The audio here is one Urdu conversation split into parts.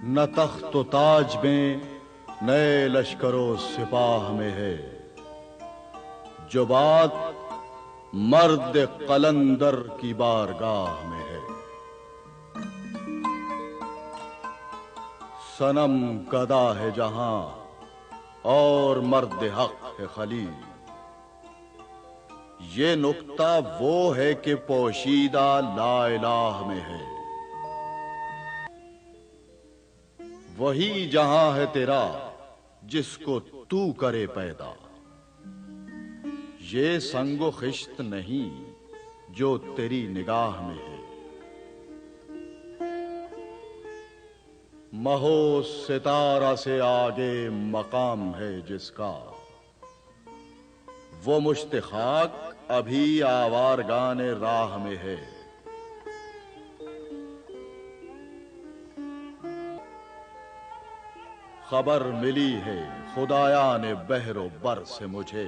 نہ تخت و تاج میں نئے لشکر و سپاہ میں ہے، جو بات مرد قلندر کی بارگاہ میں ہے۔ صنم گدا ہے جہاں اور مرد حق ہے خلیل، یہ نکتہ وہ ہے کہ پوشیدہ لا الہ میں ہے۔ وہی جہاں ہے تیرا جس کو تو کرے پیدا، یہ سنگ و خشت نہیں جو تیری نگاہ میں ہے۔ مہو ستارہ سے آگے مقام ہے جس کا، وہ مشت خاک ابھی آوارگان راہ میں ہے۔ خبر ملی ہے خدایان بحر و بر سے مجھے،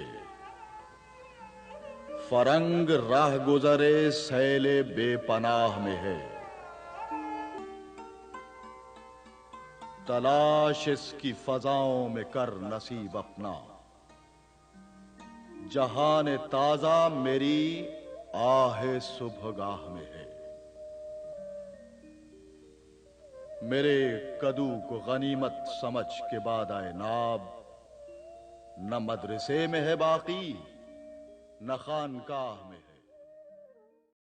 فرنگ راہ گزرے سیل بے پناہ میں ہے۔ تلاش اس کی فضاؤں میں کر نصیب اپنا، جہان تازہ میری آہ صبح گاہ میں ہے۔ میرے کدو کو غنیمت سمجھ کے بعد آئے ناب، نہ مدرسے میں ہے باقی نہ خانقاہ میں ہے۔